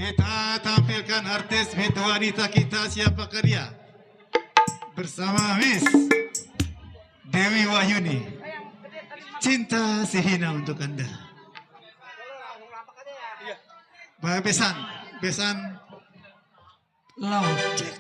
Kita tampilkan artis Mit wanita kita, siapakah dia? Bersama Miss Dewi Wahyuni. Cinta Sehina untuk Anda. Baik, besan loud check.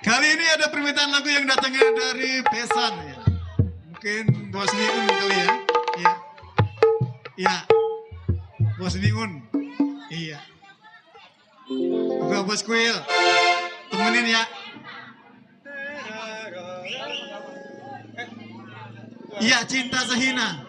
Kali ini ada permintaan lagu yang datangnya dari Besan ya. Mungkin Bos Niun kali ya. Iya. Iya. Bos Niun. Iya. Juga Bos Kuil. Temenin ya. Iya, Cinta Sehina.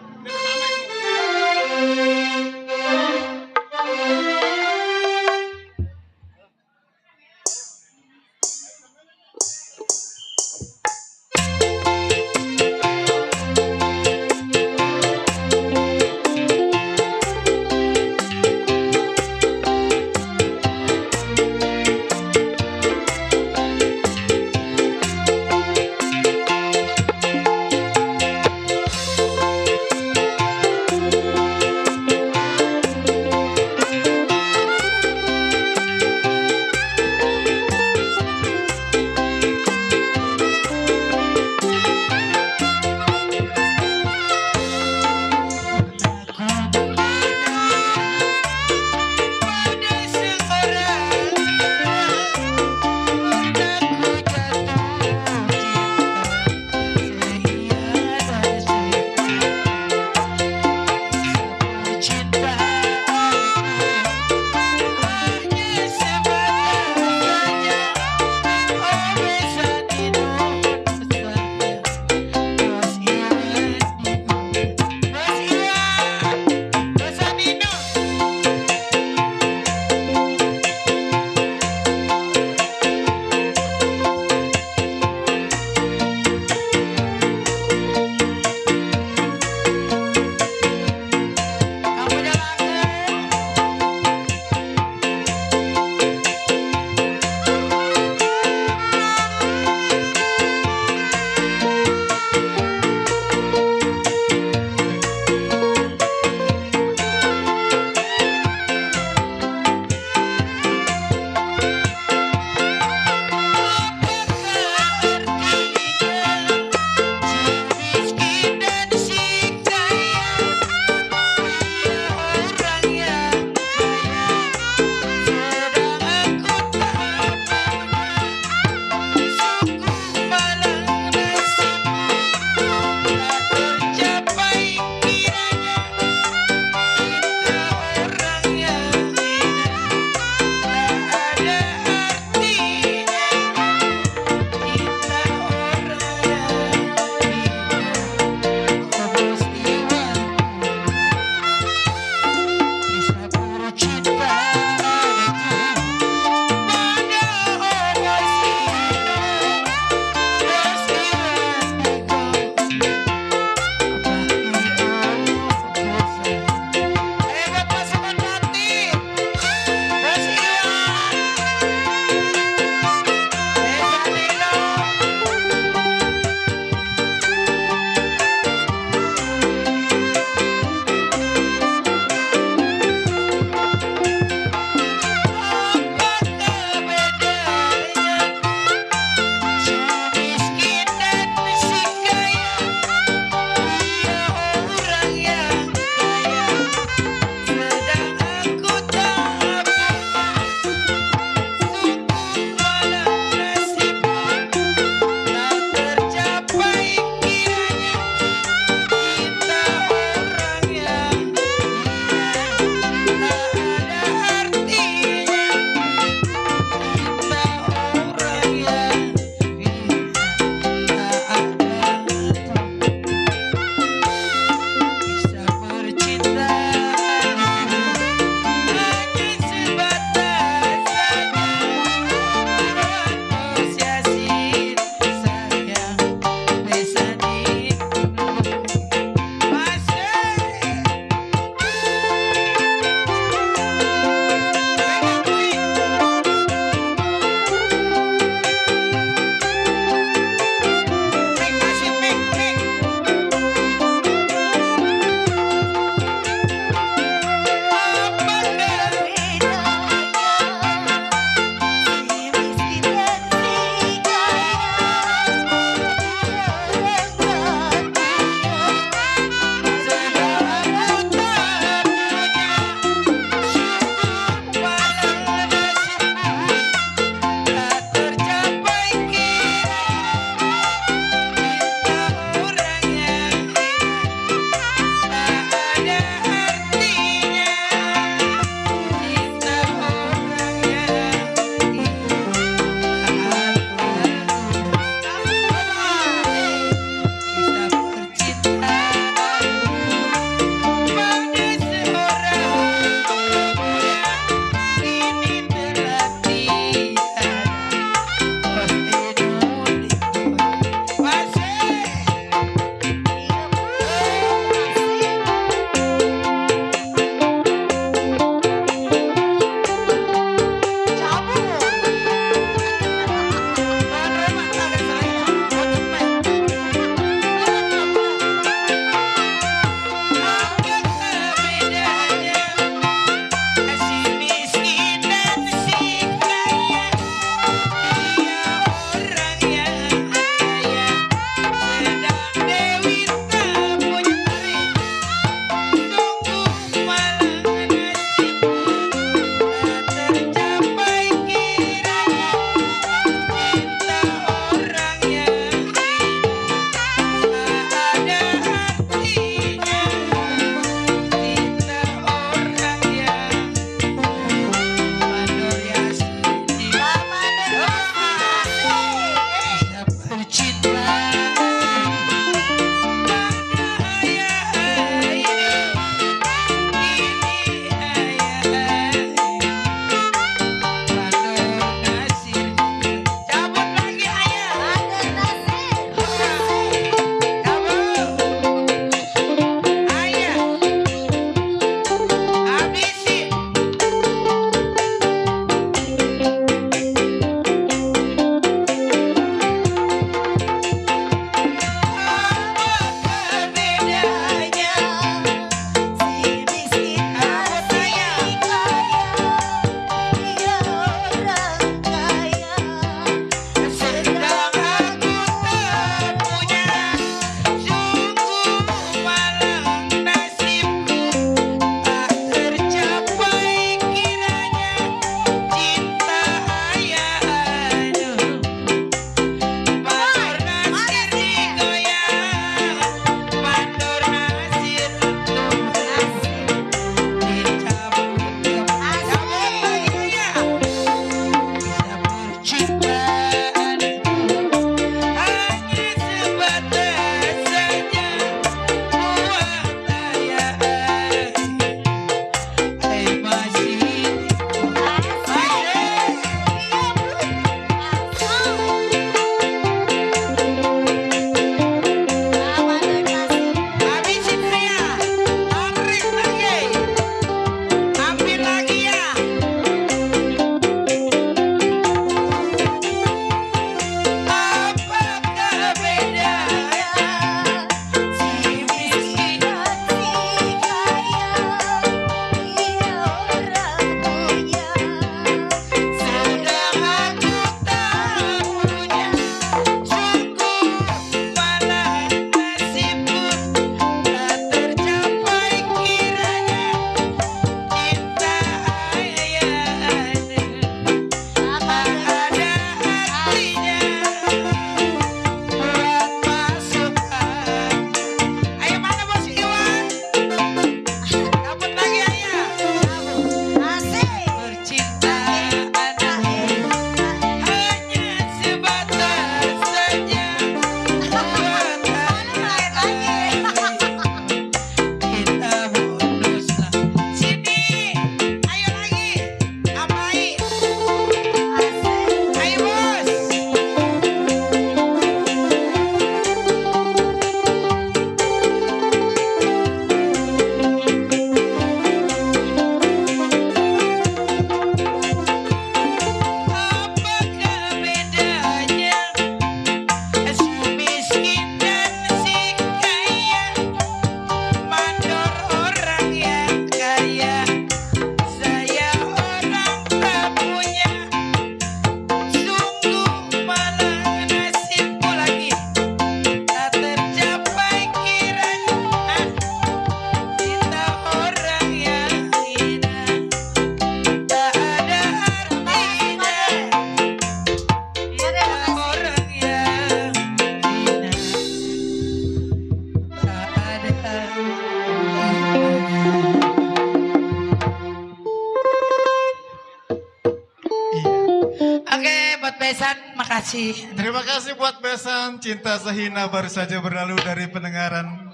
Besan, makasih. Terima kasih buat Besan, Cinta Sehina baru saja berlalu dari pendengaran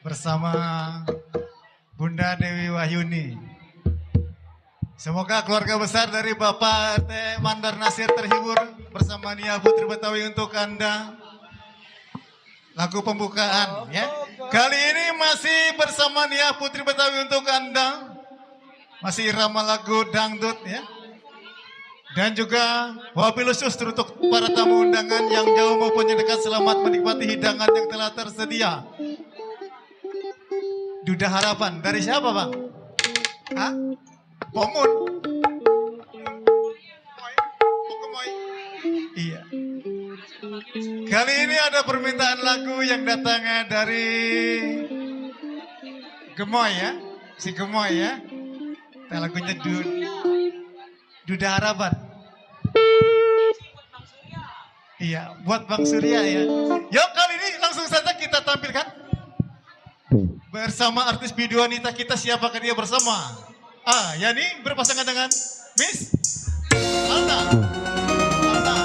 bersama Bunda Dewi Wahyuni. Semoga keluarga besar dari Bapak RT Mandar Nasir terhibur bersama Nia Putri Betawi untuk Anda. Lagu pembukaan ya. Kali ini masih bersama Nia Putri Betawi untuk Anda. Masih irama lagu dangdut ya. Dan juga wabil khusus untuk para tamu undangan yang jauh maupun yang dekat, selamat menikmati hidangan yang telah tersedia. Duda Harapan dari siapa bang? Hah? Pomun? Pokemoy? Iya. Kali ini ada permintaan lagu yang datangnya dari Gemoy ya. Si Gemoy ya. Nah, lagunya Duda Harapan. Iya, buat Bang Surya ya. Yuk kali ini langsung saja kita tampilkan bersama artis video wanita kita, siapakah dia bersama? Yani berpasangan dengan Miss Alda. Alda.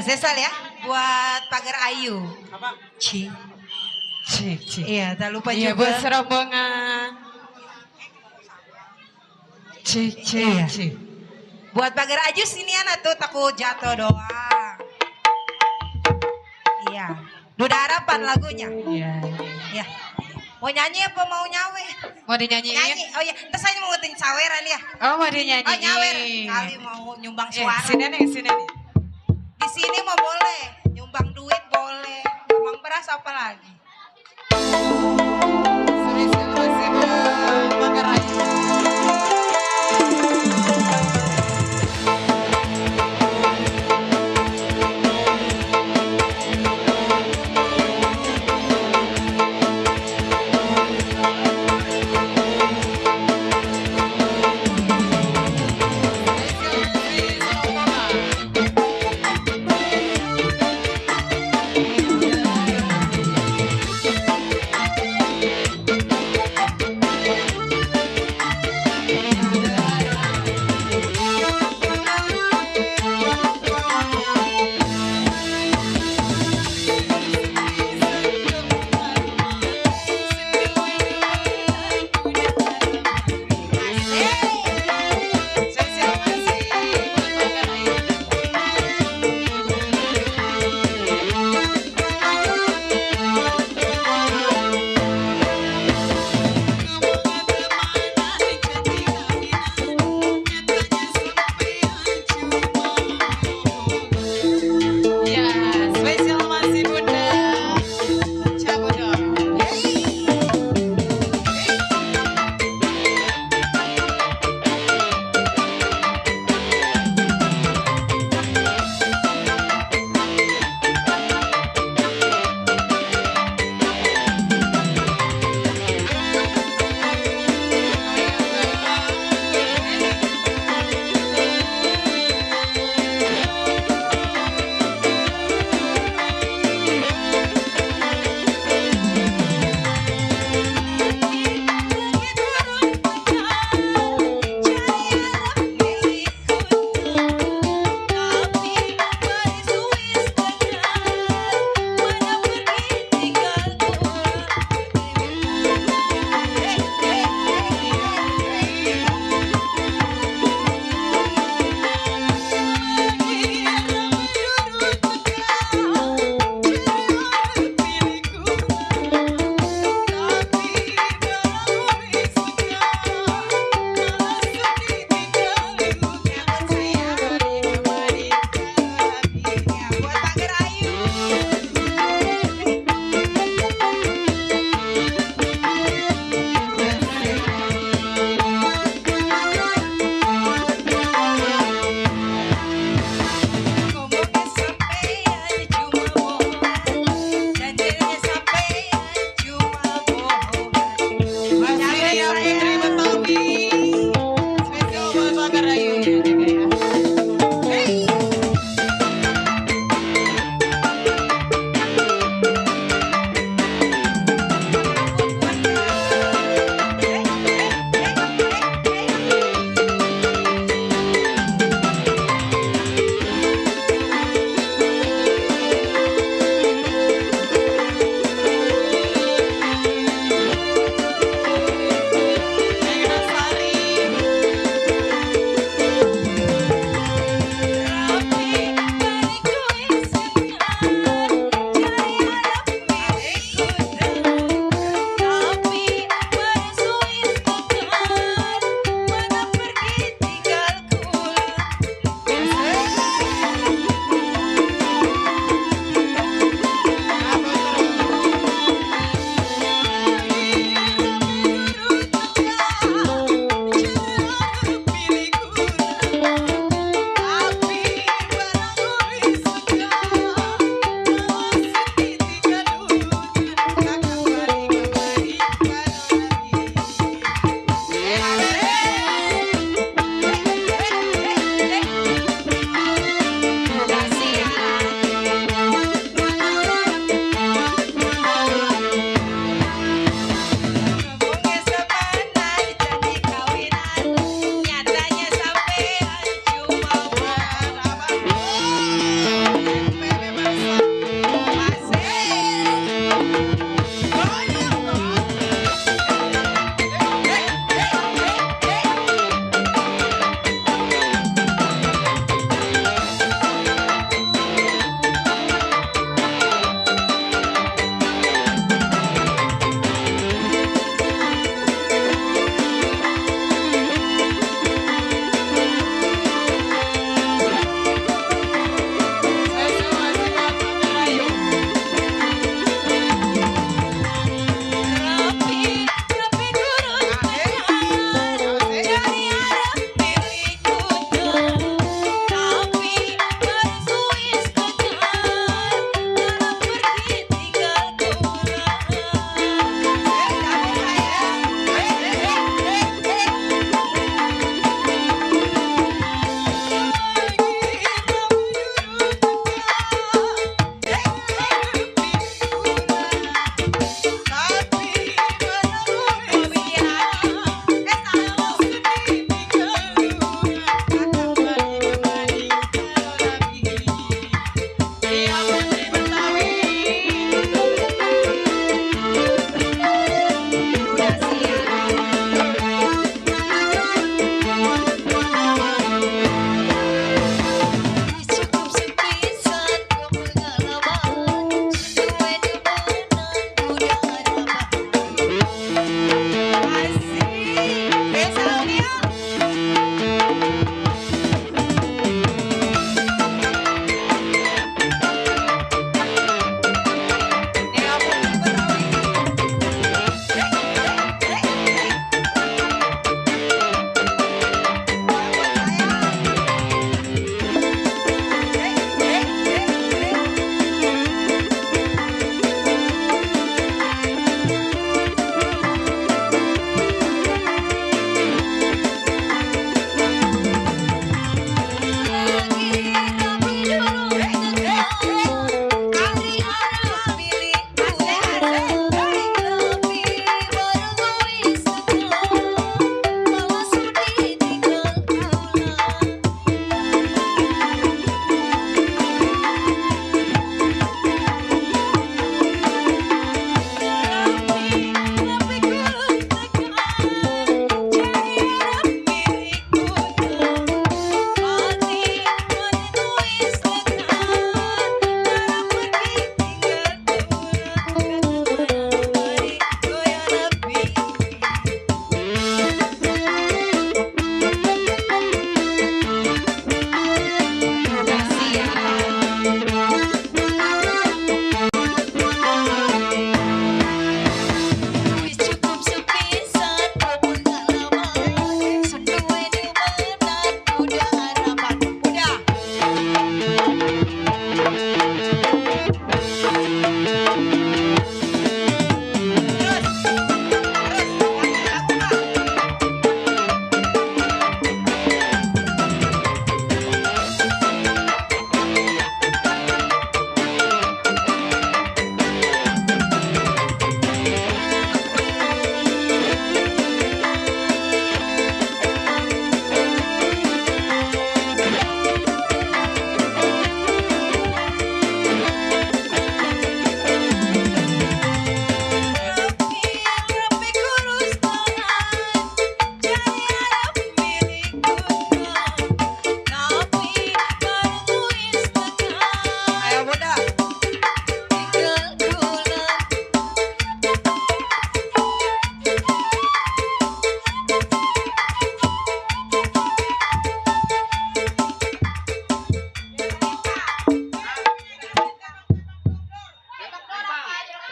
Sesal ya, buat Pagar Ayu. Apa? Ci. Iya, tak lupa iya, juga. buat serombongan. Iya. Buat Pagar Ayu sini anak tuh takut jatuh doang. Iya. Duda Harapan lagunya. Iya. Mau nyanyi apa mau nyawe? Mau dinyanyiin? Nyanyi. Oh iya, terus saya mau ngetin saweran ya. Oh, mau dinyanyiin. Oh nyawer. Kali mau nyumbang suara. Sini nih. Di sini mau boleh, nyumbang duit boleh, nyumbang beras apa lagi? Spesial masih buat Pagar Ayu.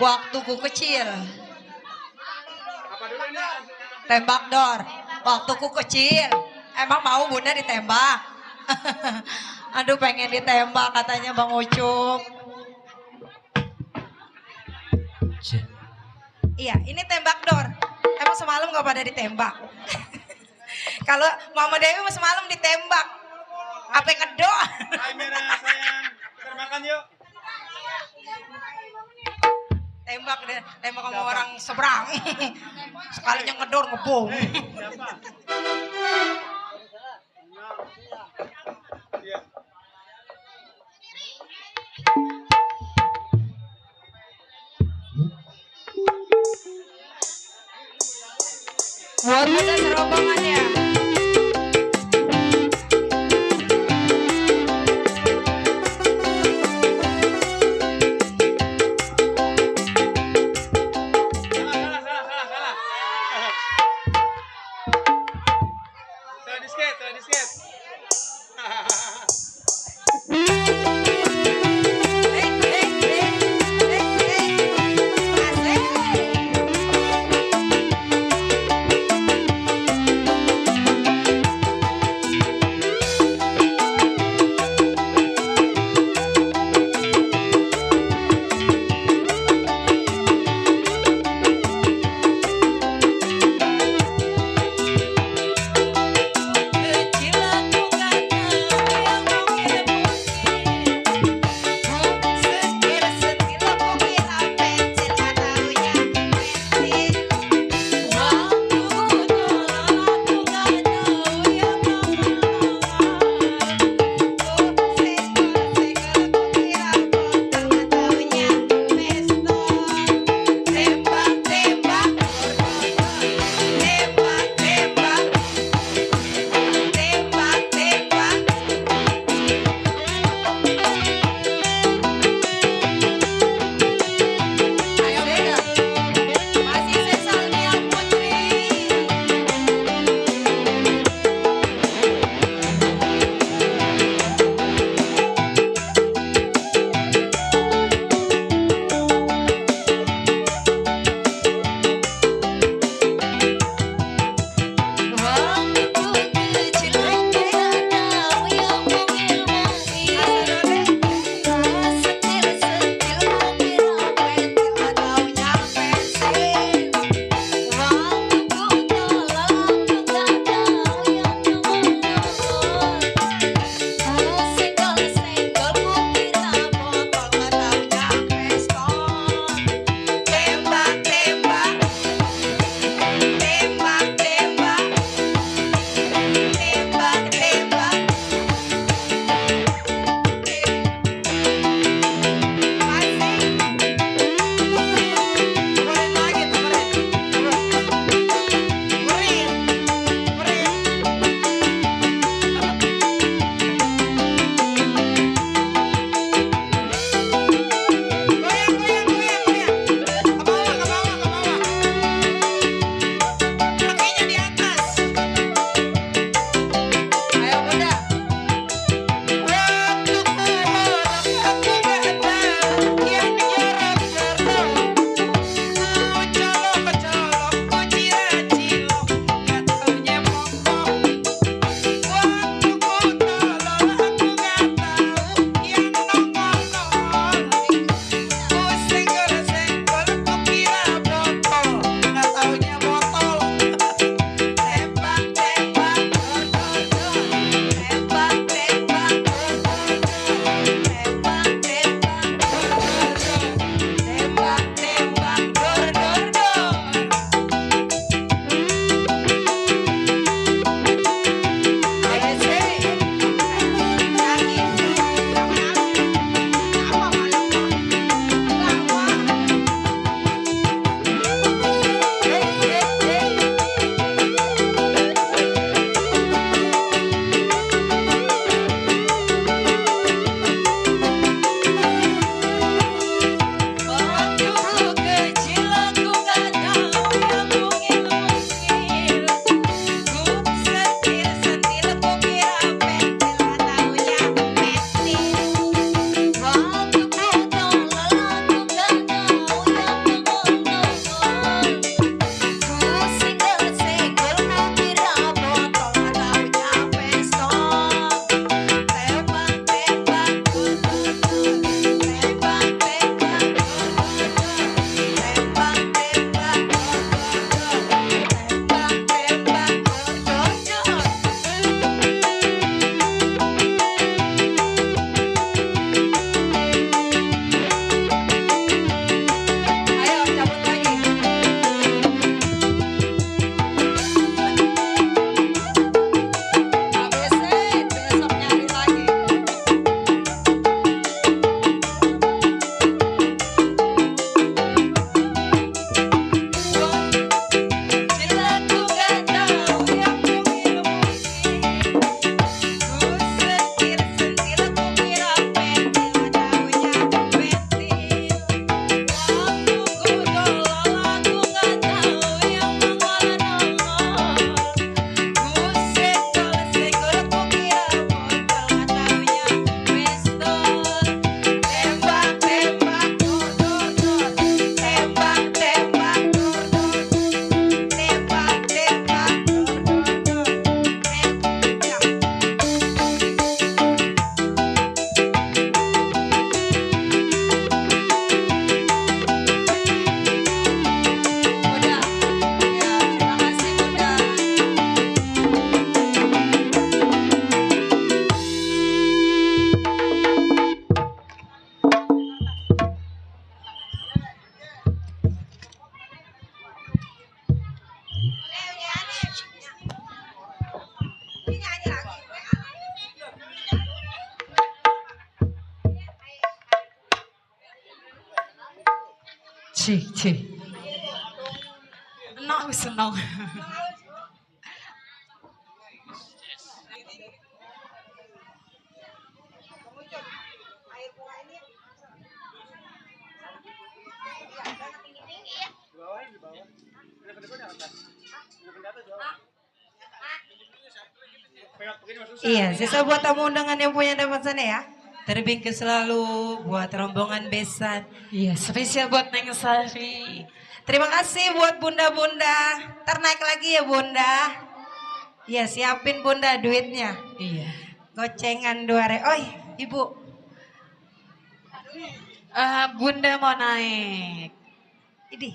waktuku kecil. Tembak dor, waktuku kecil. Emang mau bunda ditembak? Aduh pengen ditembak katanya Bang Ucup. Iya, ini tembak dor. Emang semalam gak pada ditembak? Kalau Mama Dewi semalam ditembak. Apa ngedor? Hai Mira sayang, kita makan yuk. Tembak deh, tembak sama orang seberang. Sekalinya ngedor ngebom. Siapa? Iya. Buat udah serobongannya. Salah. Salah disket. Asik. Cih. Senang. Iya, sisa buat tamu undangan yang punya dapat sana ya. Terbingkis selalu buat rombongan besan. Iya, spesial buat Neng Sari. Terima kasih buat bunda-bunda. Ntar naik lagi ya bunda. Iya, siapin bunda duitnya. Iya. Gocengan 2 Oi, ibu. Bunda mau naik. Ini.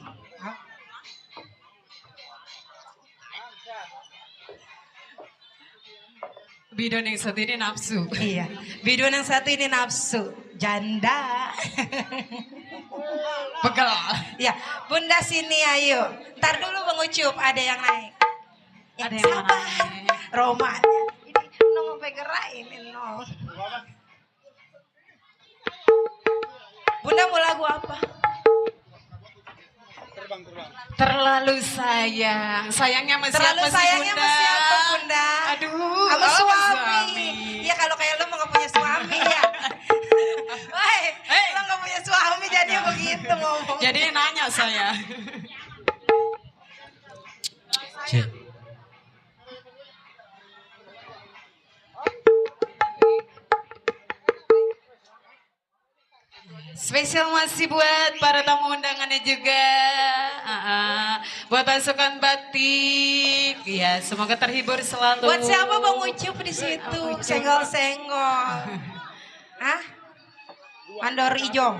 Bidon yang satu ini nafsu. Iya, bidon yang satu ini nafsu. Janda. Pegel. Ya, bunda sini ayo. Ntar dulu Bang Ucup, ada yang naik. Ada yang mau sabar. naik. Roman. Ini nong sampai gerak ini nong. Bunda mau lagu apa? Terlalu sayang. Sayangnya sama Terlalu siapa sih sayangnya Bunda? sama siapa bunda? Aduh. Sama sama suami. Ya kalau kayak lu mau gak punya suami ya. Woi, Hey. lu gak punya suami jadi begitu ngomong. Jadi nanya saya. Spesial masih buat para tamu undangannya juga. Buat pasukan batik. Ya, semoga terhibur selalu. Buat siapa Bang Ucup di situ? Senggol-senggol. Hah? Mandor Ijong.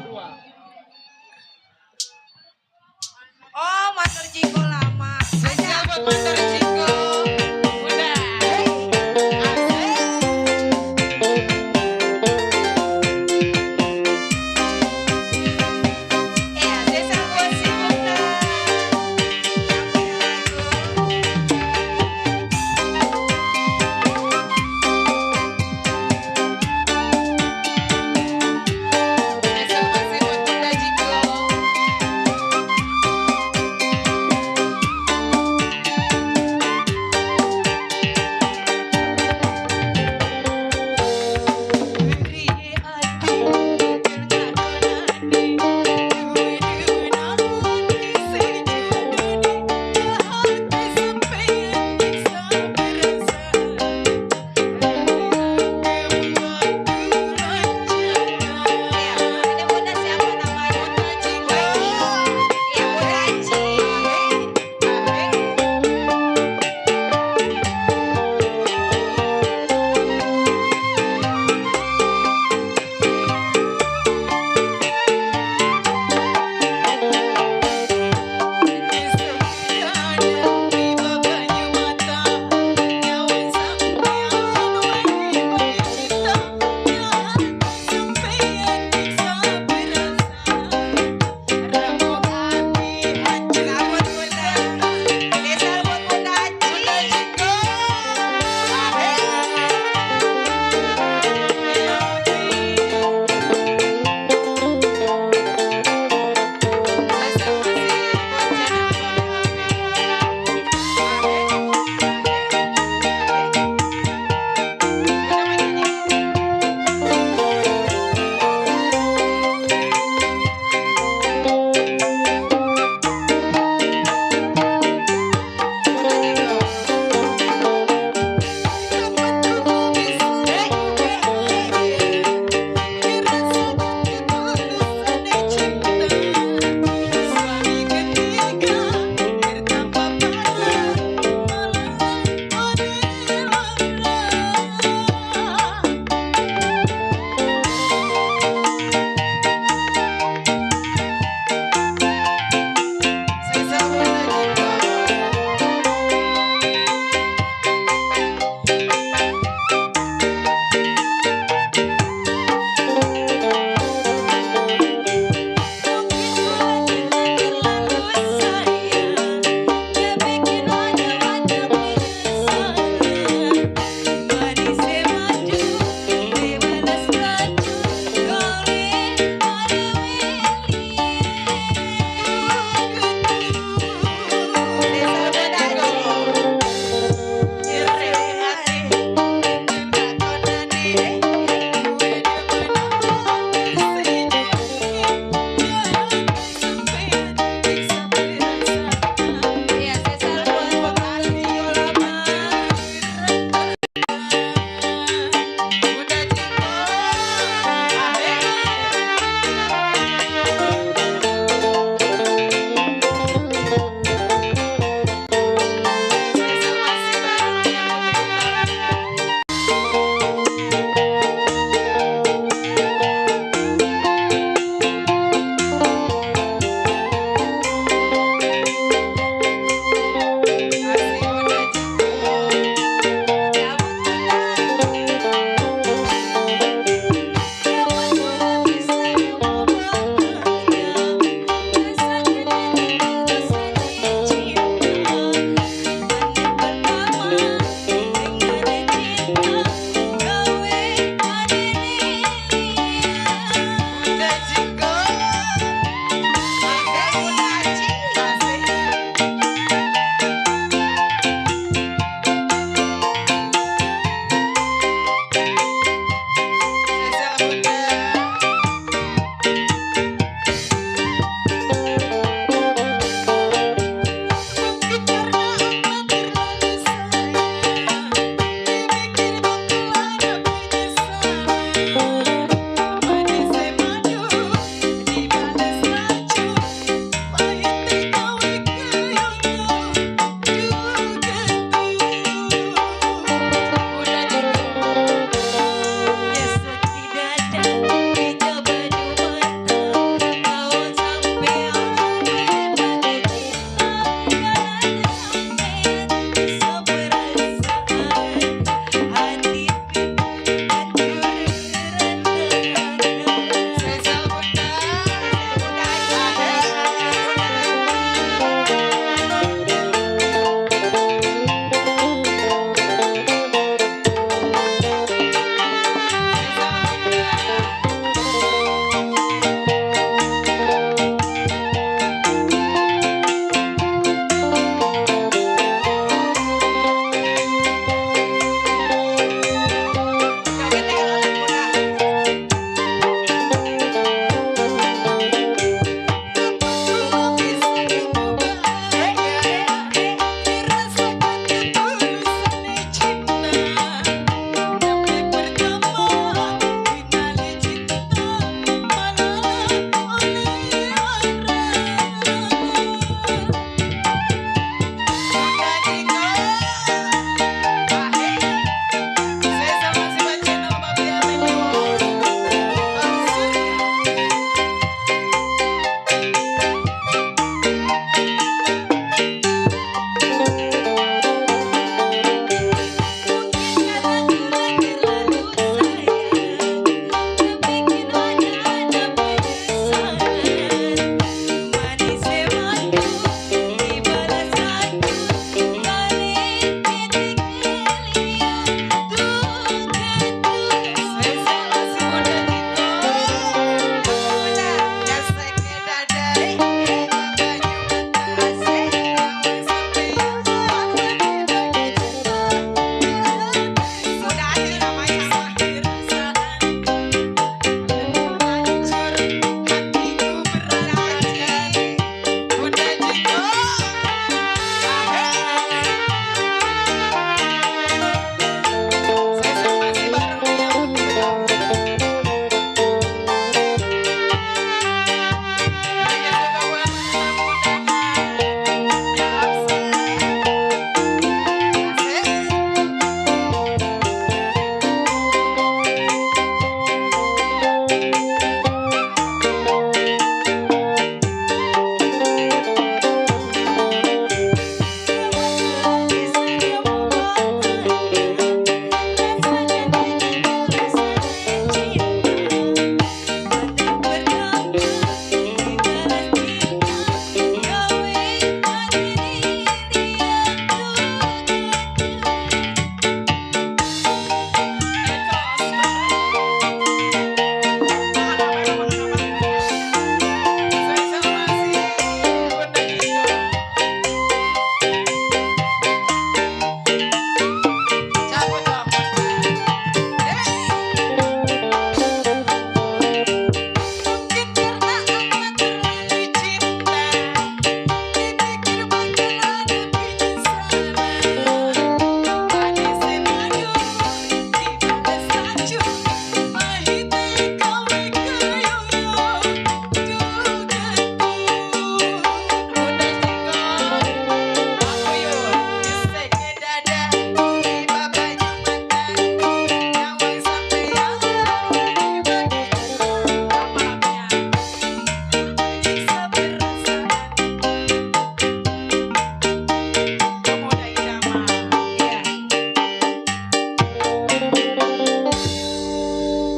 Oh, Mandor Jinggo lama. Spesial buat Mandor Jinggo. Bunda. Iya, spesial buat si bunda. Spesial masih buat Bunda Jinggo.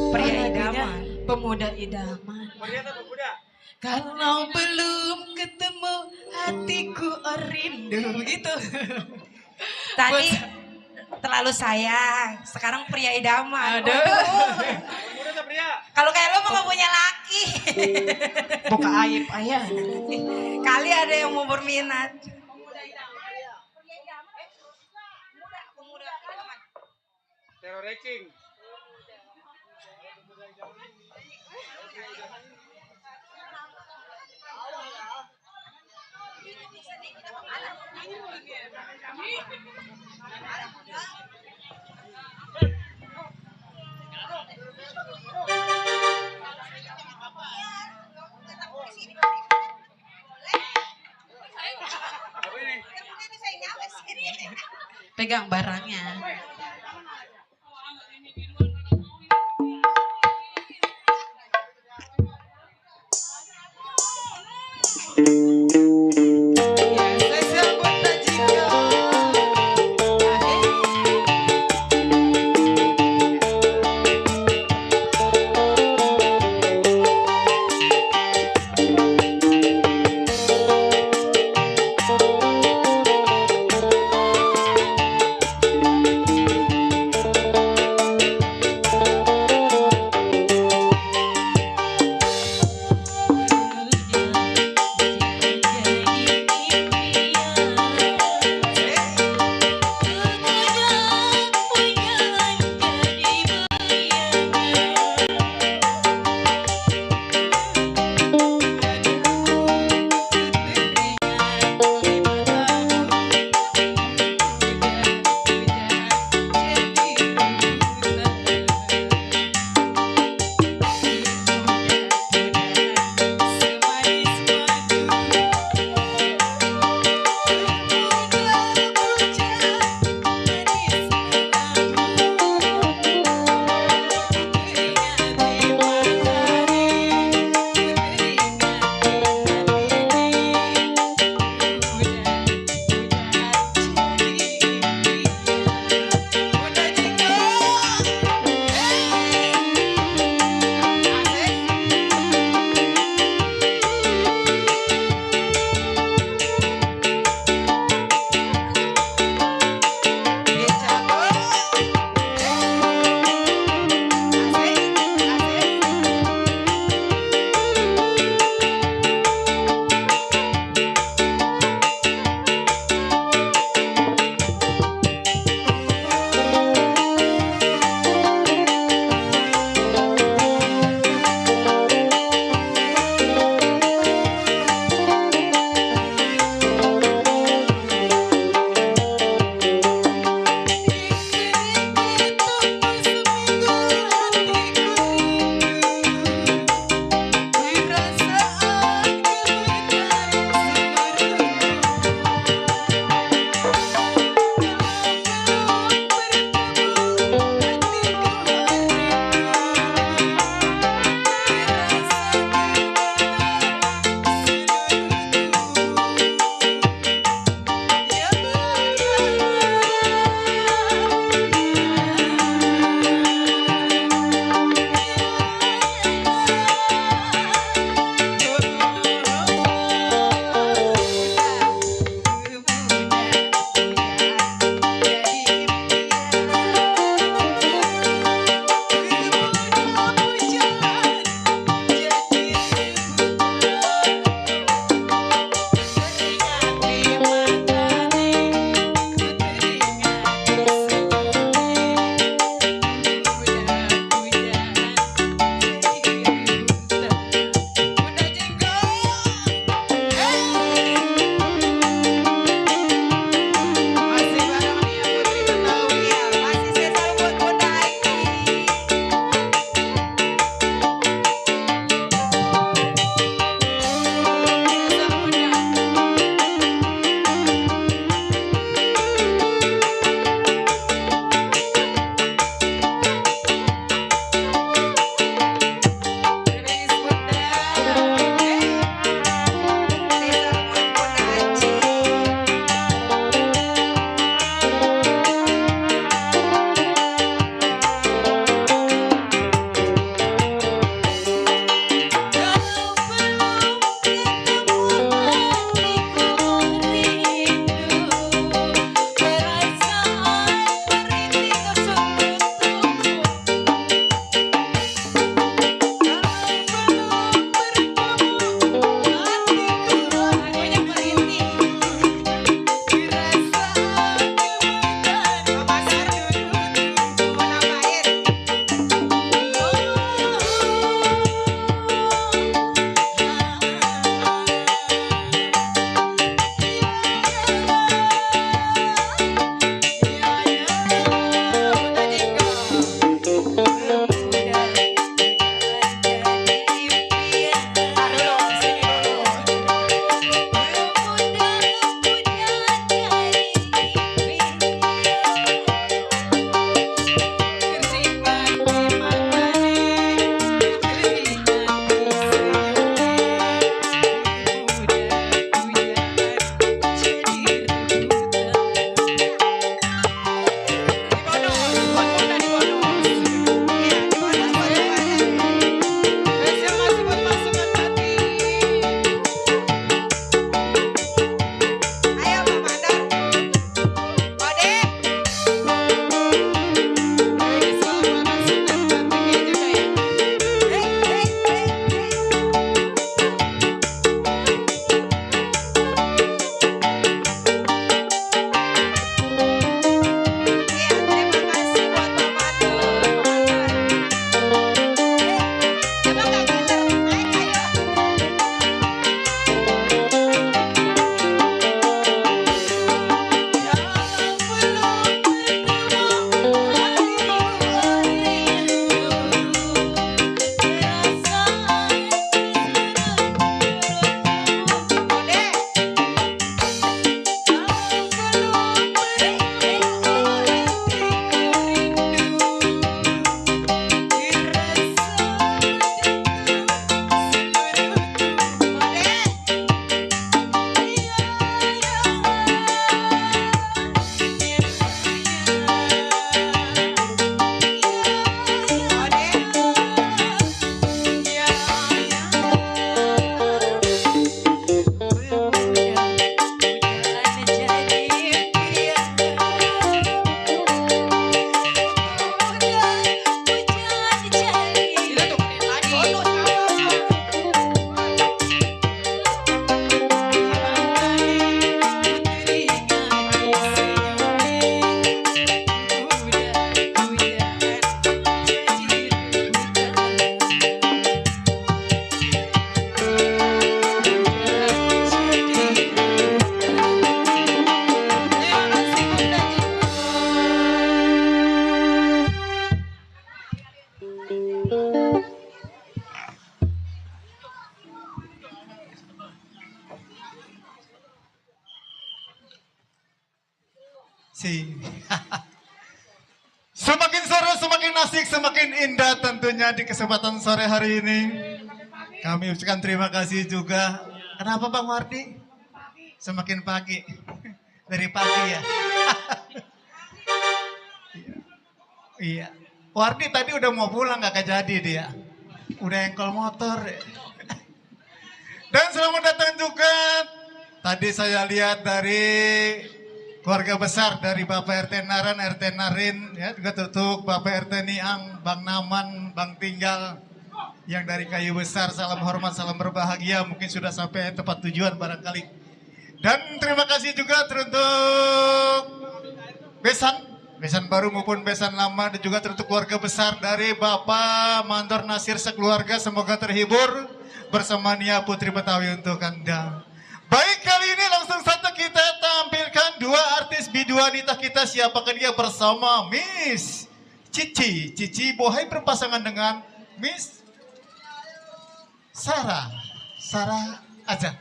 Pria lagunya idaman. Pemuda Idaman. Kalau belum ketemu hatiku rindu gitu. Tadi terlalu sayang, sekarang pria idaman. Aduh. Kalau kayak lo mah gak punya laki. Buka aib ayah. Kali ada yang mau berminat. Teror racing. Pegang barangnya. Ya, saya sambut Tajika. kasih. Semakin seru, semakin asik, semakin indah tentunya di kesempatan sore hari ini. Kami ucapkan terima kasih juga. Kenapa Bang Wardi? Semakin pagi. Dari pagi ya. Iya. Wardi tadi udah mau pulang gak jadi dia. Udah engkol motor. Dan selamat datang juga. Tadi saya lihat dari keluarga besar dari Bapak RT Naran, RT Narin, ya juga tutup Bapak RT Niang, Bang Naman, Bang Tinggal, yang dari Kayu Besar. Salam hormat, salam berbahagia. Mungkin sudah sampai tempat tujuan barangkali. Dan terima kasih juga untuk besan baru maupun besan lama, dan juga untuk keluarga besar dari Bapak Mandor Nasir sekeluarga. Semoga terhibur bersama Nia Putri Betawi untuk Anda. Baik, kali ini langsung saja kita tampilkan dua artis bidu wanita kita. Siapakah dia? Bersama Miss Cici. Cici Bohai berpasangan dengan Miss Sarah. Sarah aja.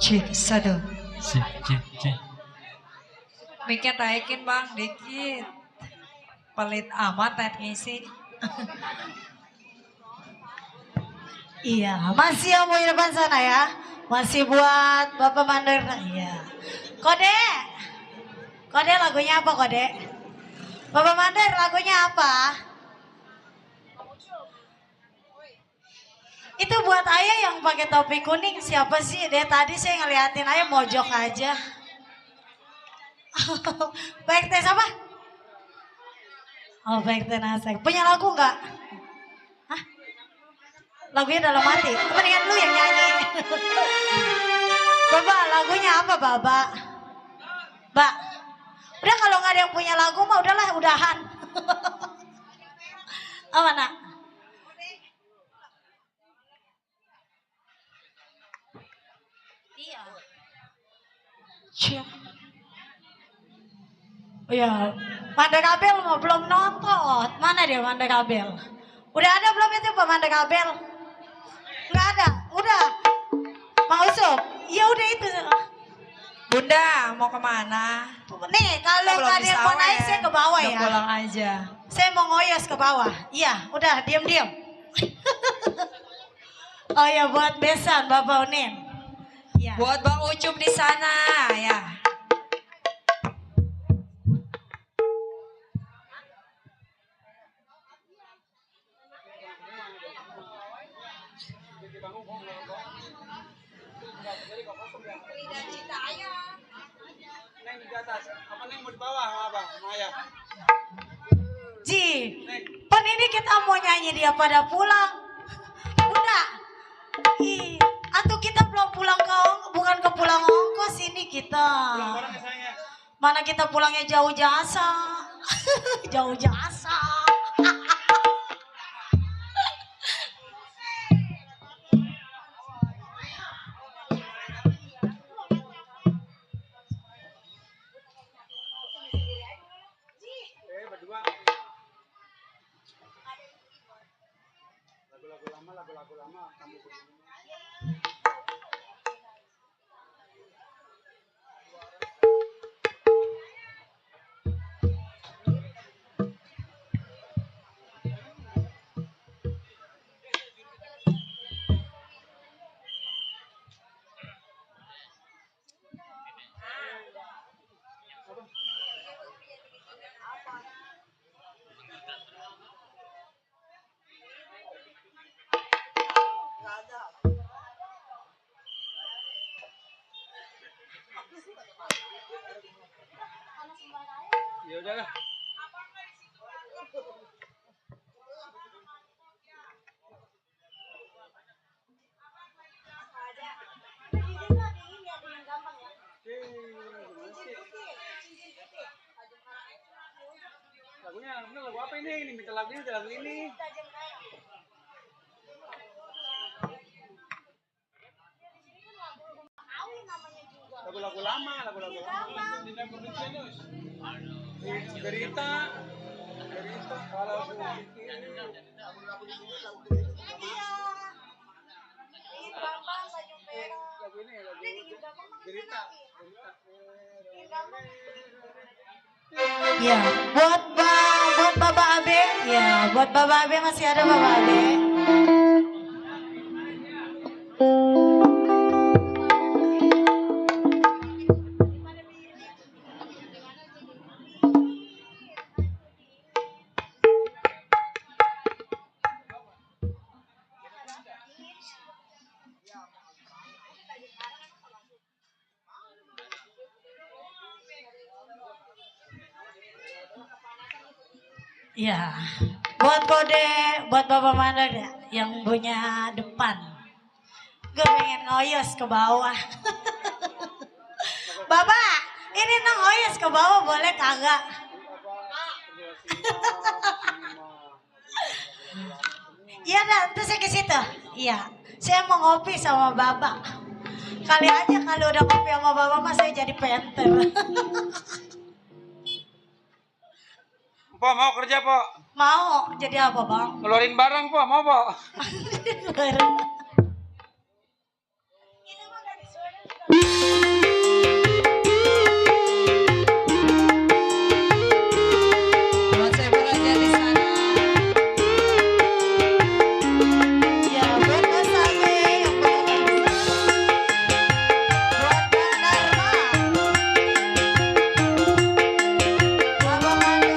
Cik, satu. Cik. Miknya taikin bang, dikit. Pelit amat tet ngisi. Iya, masih yang mau di depan sana ya. Masih buat Bapak Mandor. Iya. Kode lagunya apa Kode? Bapak Mandor lagunya apa? Itu buat ayah yang pakai topi kuning siapa sih? Dia tadi saya ngeliatin ayah mojok aja. Baik teh siapa? Oh baik teh Nasek. Punya lagu nggak? Hah? Lagunya dalam hati. Mendingan lu yang nyanyi. Baba, lagunya apa Baba? Mbak, udah kalau nggak ada yang punya lagu mah udahlah udahan. Apa nak? Iya. Oh ya, Manda Kabel mau belum nonton. Mana dia Manda Kabel? Udah ada belum itu Pak Manda Kabel? Enggak ada. Udah. Mau Usop? Ya udah itu. Bunda mau kemana? Nih kalau Belum nggak ada yang mau bisa, naik saya ke bawah Udah ya. pulang aja. Saya mau ngoyos ke bawah. Iya, udah diam-diam. Oh ya buat besan Bapak Unin. Iya. Buat Bang Ucup di sana ya. Neng di atas, apa Neng mau di bawah sama apa? Sama ayah. Ji, pan ini kita mau nyanyi dia pada pulang. Udah. Ih, atau kita belum pulang bukan ke pulang ongkos ini kita. Pulang bareng ya sayangnya. Mana kita pulangnya jauh jasa. Jauh jasa. Berdua. Lagu-lagu lama, kamu begini. Ya udahlah. Lagunya lagu apa ini? Ini minta lagu ini. Lagu-lagu lama. Tidak berdisenus. Gerita. Kalau aku lagu ini Gerita. Ya, buat Bapak Abe, ya, buat Bapak Abe masih ada Bapak Abe. Ya, buat Bapak Manda yang punya depan. Gue pengen ngoyos ke bawah. Bapak, ini nang ngoyos ke bawah boleh kagak? Iya dah, nanti saya ke situ. Iya, saya mau ngopi sama Bapak. Kali aja kalau udah ngopi sama Bapak mah saya jadi penter. Po mau kerja po? Mau jadi apa bang? Ngeluarin barang po, mau po? Buat saya belajar di sana. Ya buat Mas Abe yang belajar di sana. Buat Kang Dharma. Bapak Madu.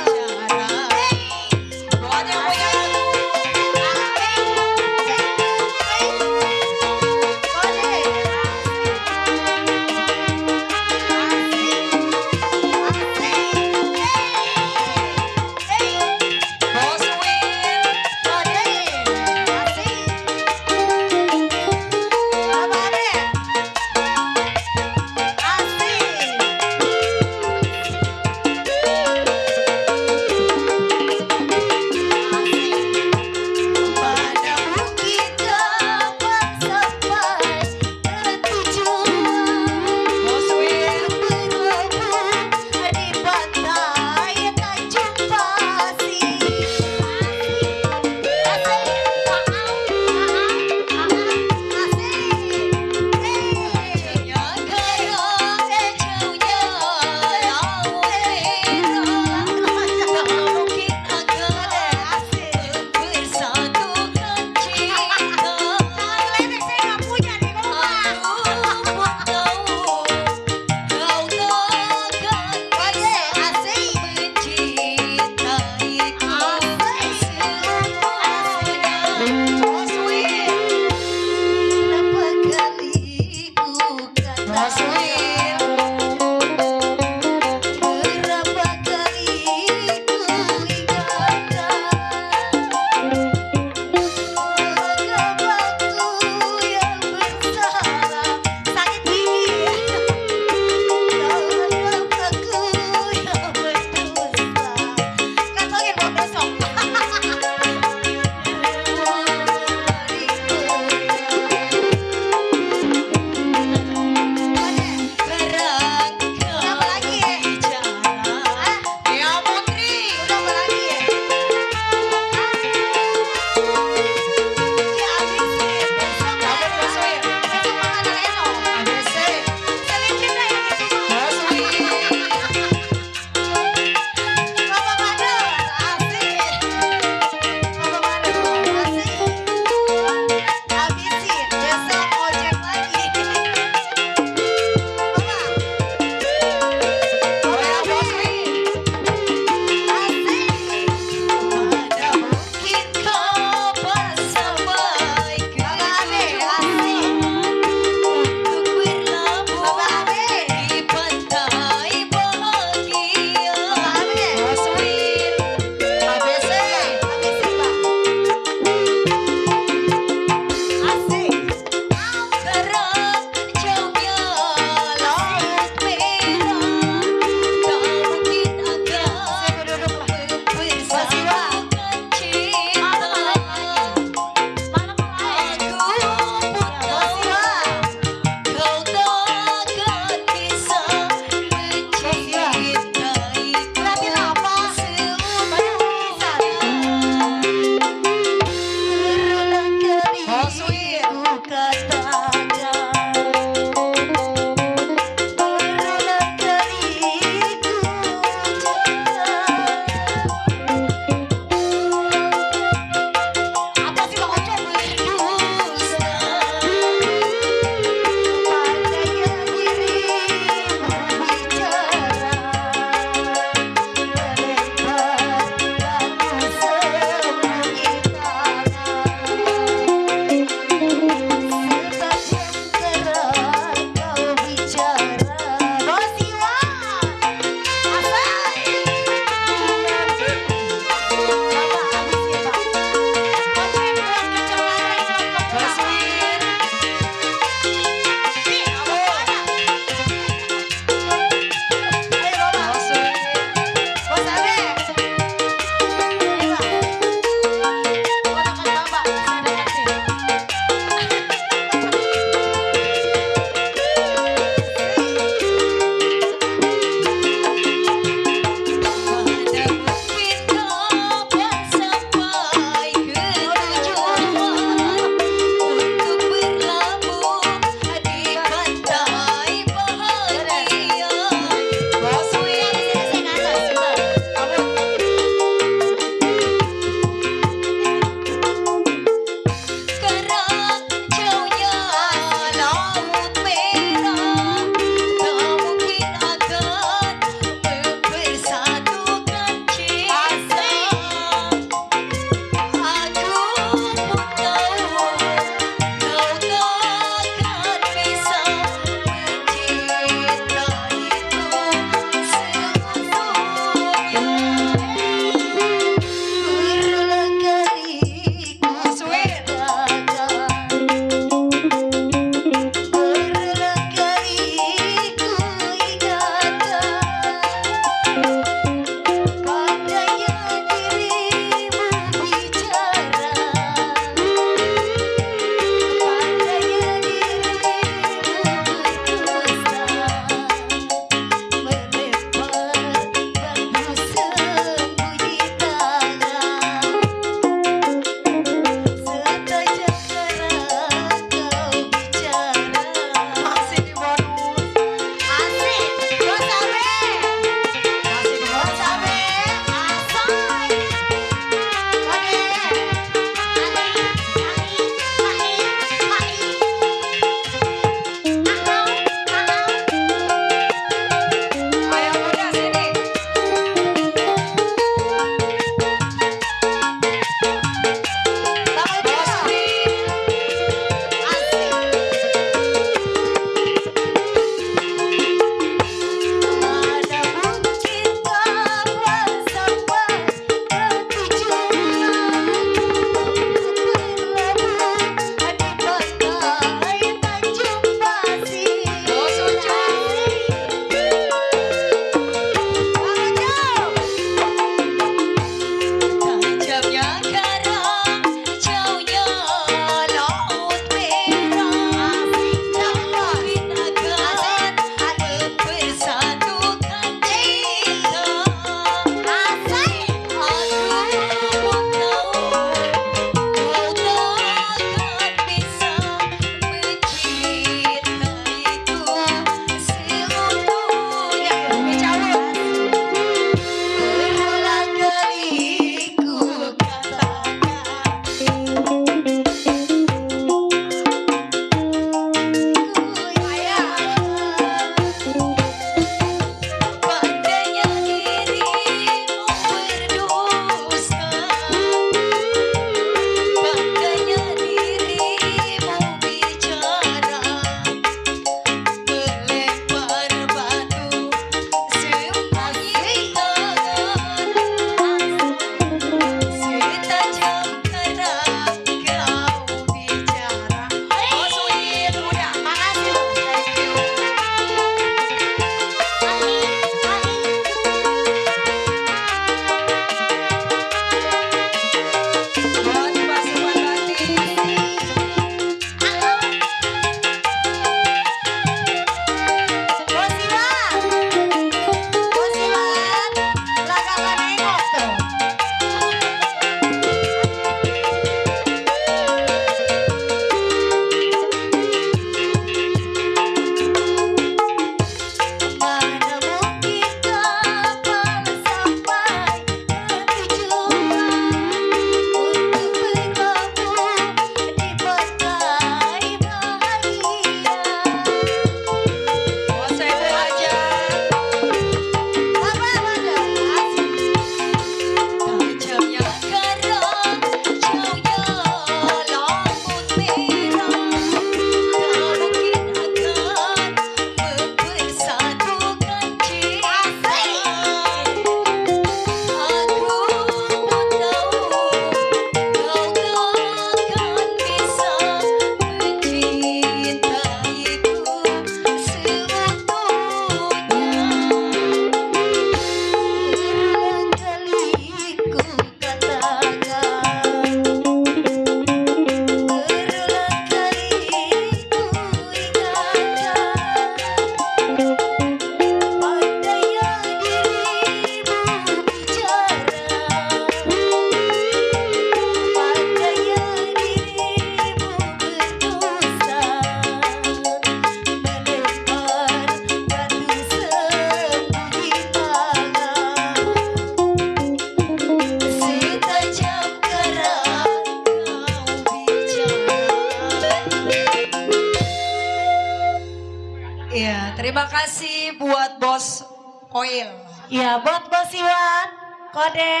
Iya, terima kasih buat Bos Oil. Iya, buat Bos Iwan, kode.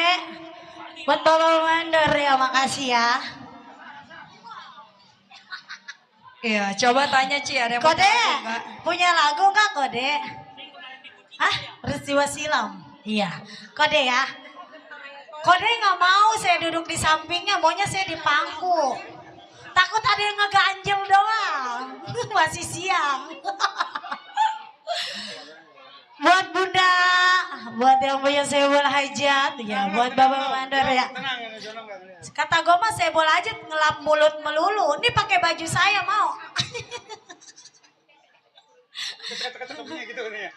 Buat Bapak Mandor ya, makasih ya. Iya, coba tanya Ci, ada yang mau Kode, tahu nggak? punya lagu nggak Kode? Ah, peristiwa silam. Iya, Kode ya. Kode nggak mau saya duduk di sampingnya, maunya saya di pangku. Takut ada yang ngeganjel doang. Masih siang. Buat Bunda, buat yang punya sebol hajat, ya buat Bapak Mandor ya. Tenang, ya, Jono nggak ngeliat. Kata gue mah sebol aja ngelap mulut melulu. Ini pakai baju saya mau. Ketek-ketek bunyi gitu nih ya.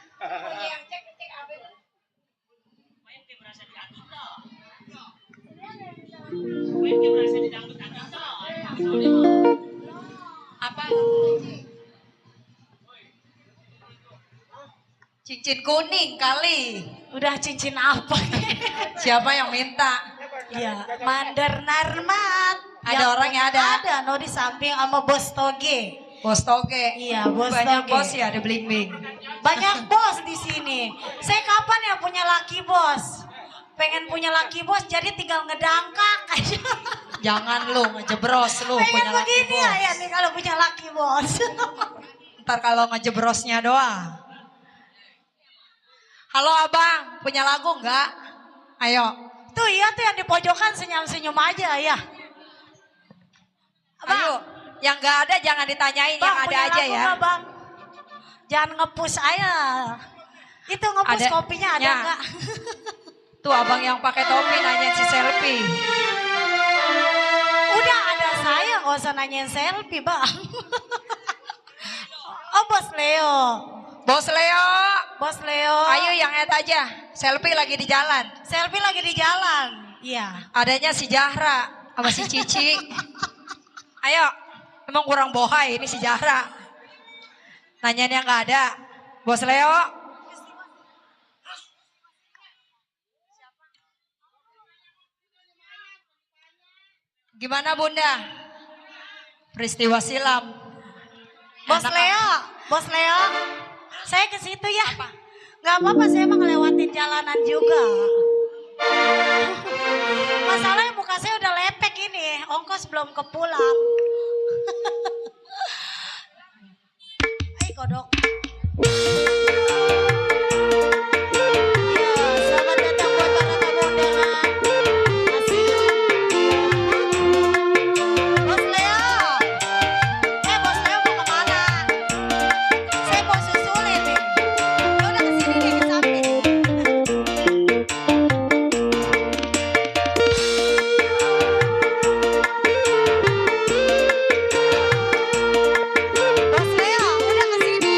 Apa? Cincin kuning kali. Udah cincin apa? Siapa yang minta? Iya, Mandor Narmat. Ada orang yang ada? Ada, no di samping sama Bos Toge. Bos Toge. Iya, Bos Banyak Toge. bos ya, ada bling-bling. Banyak bos di sini. Saya kapan ya punya laki bos? Pengen punya laki bos, jadi tinggal ngedangkak aja. Jangan lu ngejebros lu Pengen punya laki begini bos. ya nih kalau punya laki bos. Ntar kalau ngejebrosnya doang. Halo abang, punya lagu nggak? Ayo. Tuh iya tuh yang di pojokan senyum-senyum aja ya. Abang, Ayo. Yang nggak ada jangan ditanyain, bang, yang ada punya aja lagu ya. nggak, bang? Jangan ngepus aja. Itu ngepus Ada- kopinya ada ya. nggak? Tuh abang yang pakai topi nanya si selfie. Udah ada saya, nggak usah nanyain selfie bang. Oh Bos Leo, Bos Leo. Bos Leo. Ayo yang add aja. Selfie lagi di jalan. Selfie lagi di jalan. Iya. Adanya si Jahra sama si Cici. Ayo. Emang kurang bohai ini si Jahra. Nanyanya nggak ada. Bos Leo. Gimana Bunda? Peristiwa silam. Bos Anak- Leo, Bos Leo. Saya ke situ ya. Nggak apa-apa, saya mau ngelewatin jalanan juga. Masalahnya muka saya udah lepek ini, ongkos belum kepulang. Ayo kodok. Ya, selamat datang buat para tamu undangan. Asik. Bos Leo. Bos Leo mau kemana? Saya mau susulin nih. Ya udah kesini deh ke samping. Bos Leo, udah kesini.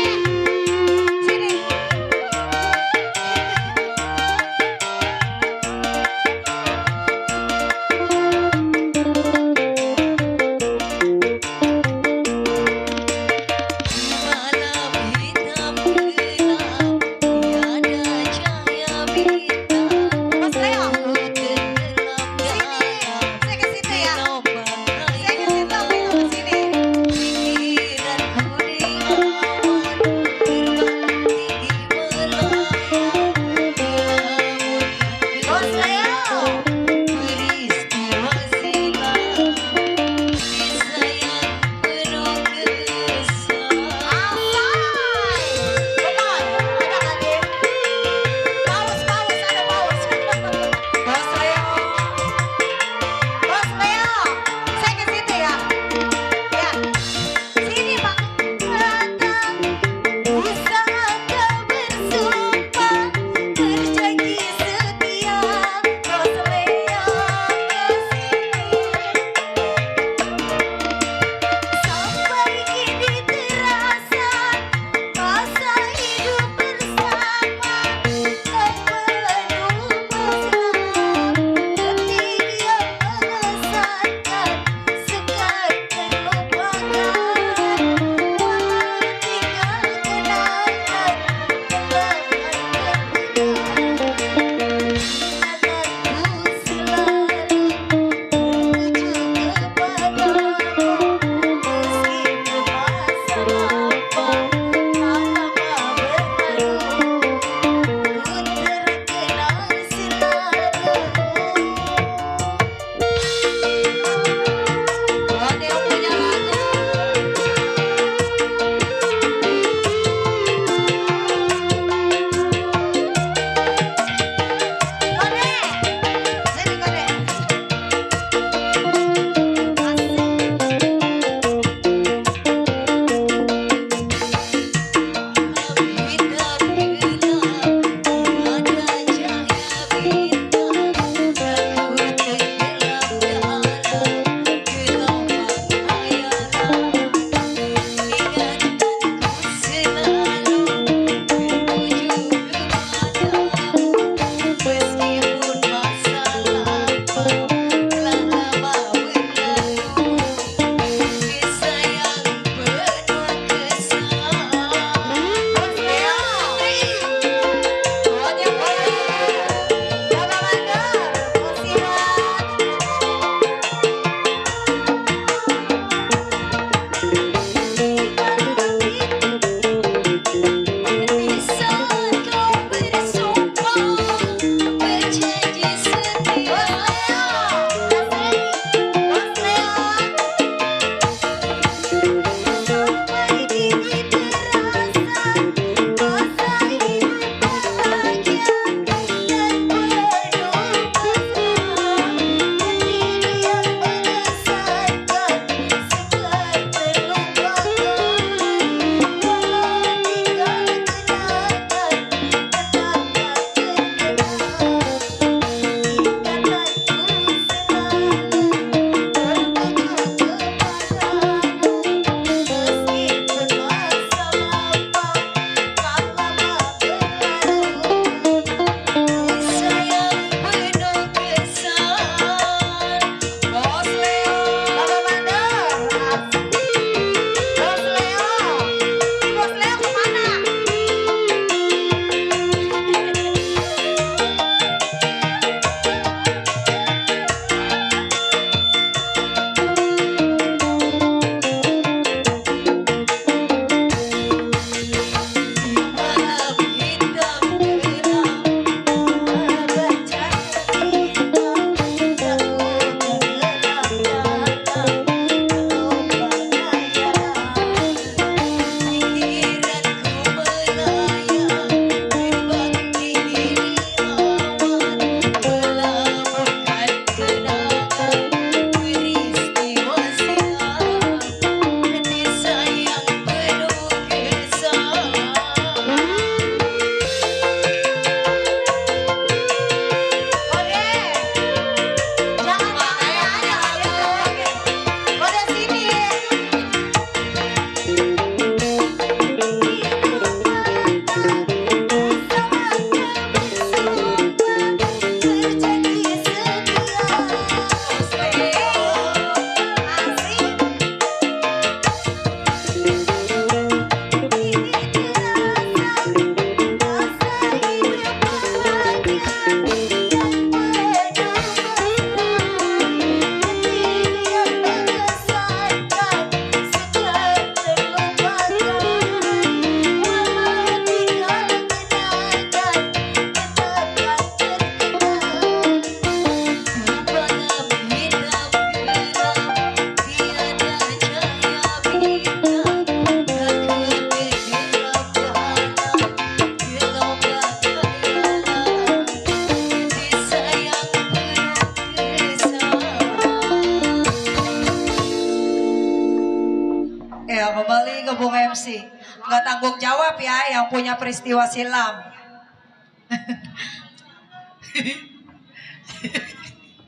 tanggung jawab ya yang punya peristiwa silam.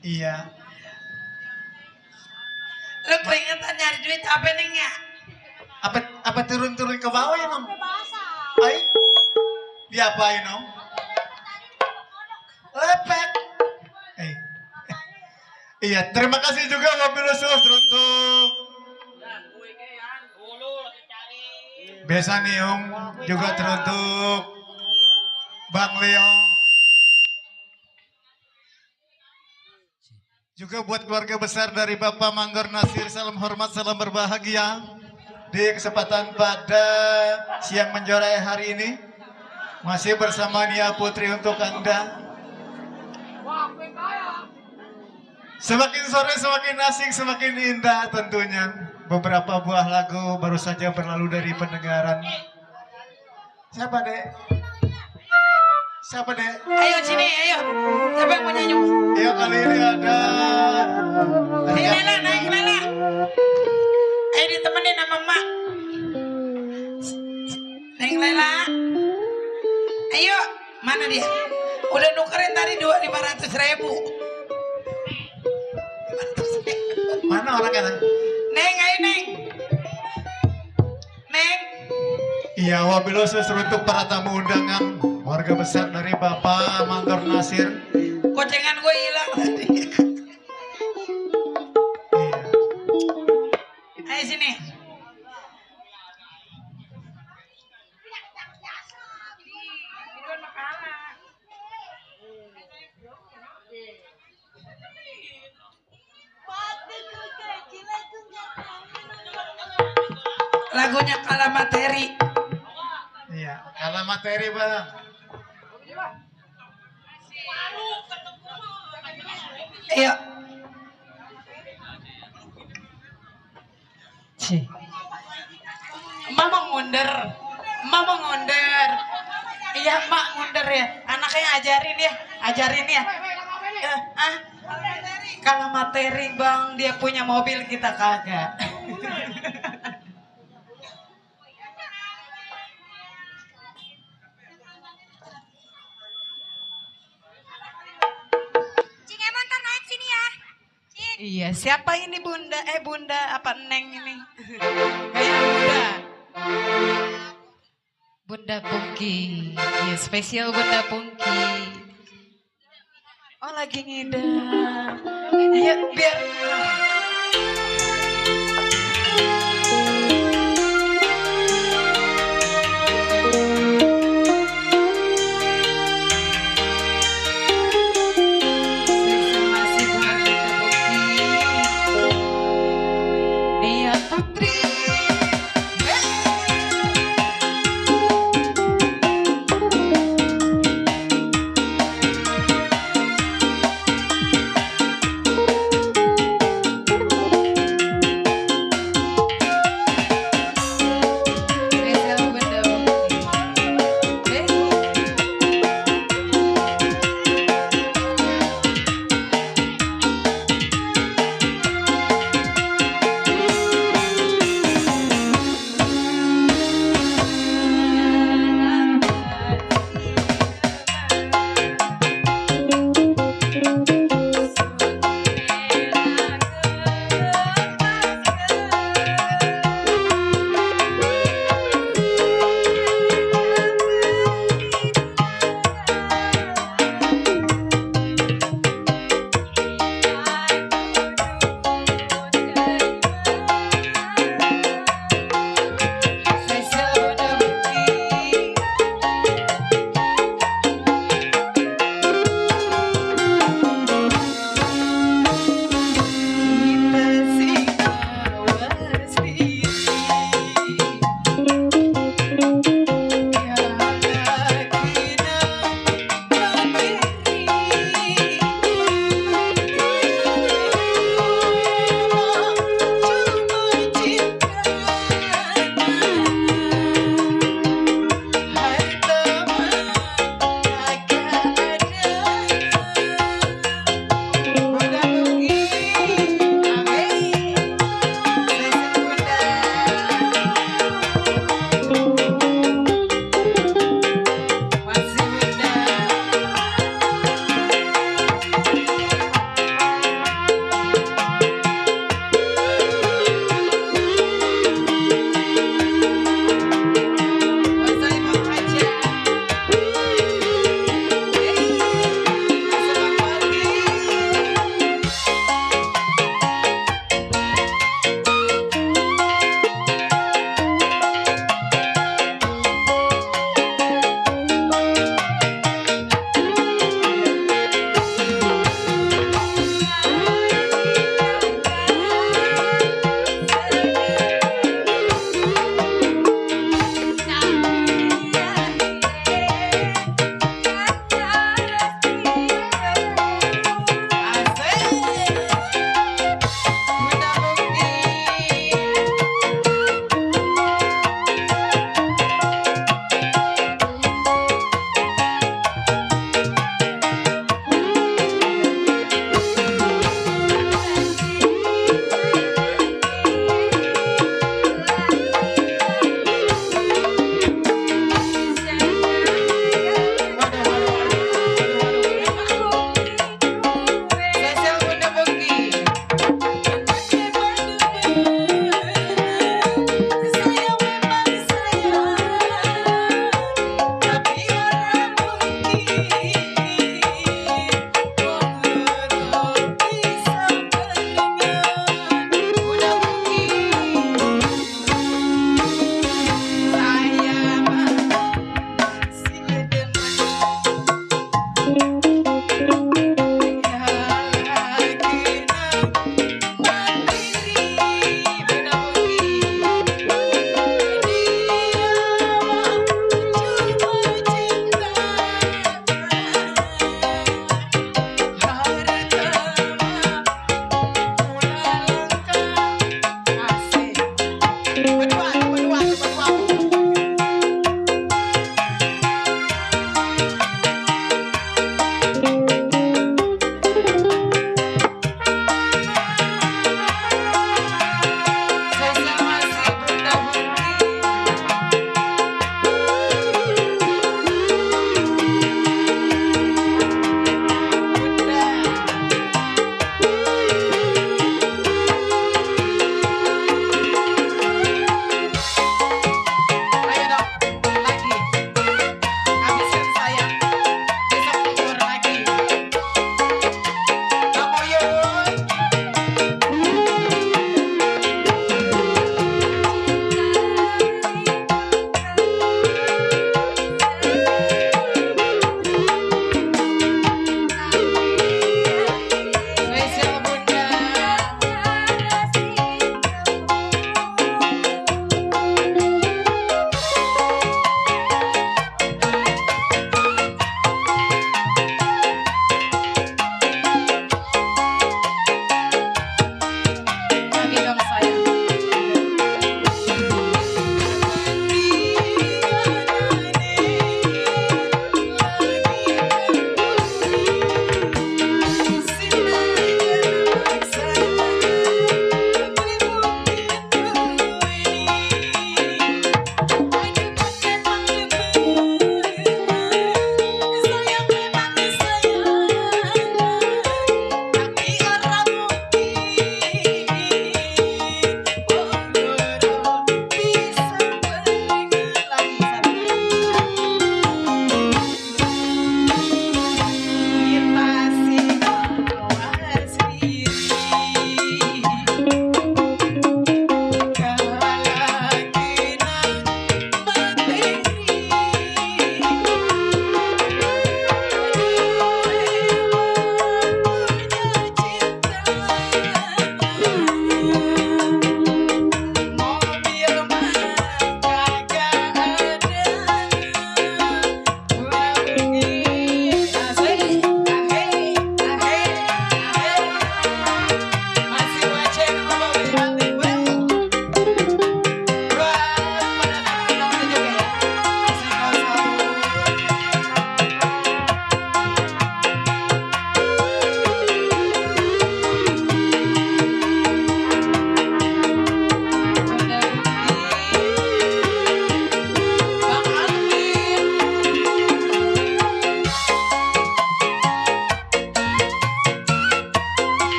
Iya. Lu keringetan nyari duit apa neng ya? Apa turun-turun ke bawah ya, Nom? Ay, diapain, Nom? Lepek. Eh. Iya, terima kasih juga Mobil Khusus untuk Besan Niung, juga teruntuk Bang Leo. Juga buat keluarga besar dari Bapak Manggar Nasir, salam hormat, salam berbahagia di kesempatan pada siang menjuarai hari ini. Masih bersama Nia Putri untuk Anda. Semakin sore semakin asik, semakin indah tentunya. Beberapa buah lagu baru saja berlalu dari pendengaran. Siapa dek? Siapa dek? Ayo sini, ayo. Siapa yang mau nyanyi? Ya kali ini ada Nih Lela, naik Lela. Ayo ditemenin sama Mak. Neng Lela. Ayo, mana dia? Udah nukerin tadi 500.000. mana orangnya? Neng, ayo Neng. Neng. Iya, wabil khusus untuk para tamu undangan warga besar dari Bapak Manggar Nasir. Kocengan gue hilang tadi. Iya. Ayo sini. Lagunya Kala Materi. Iya, kalau materi bang. Ayo. Mama ngonder. Mama ngonder. Iya, Mak ngonder ya. Anaknya ajarin ya. Ajarin ya. Kalau materi bang, dia punya mobil kita kagak. Cing Emon ntar naik sini ya. Cing. Iya, siapa ini Bunda? Bunda apa Neng ini? Kayak Bunda. Bunda Pungki. Iya, spesial Bunda Pungki. Oh, lagi ngidam. Iya, biar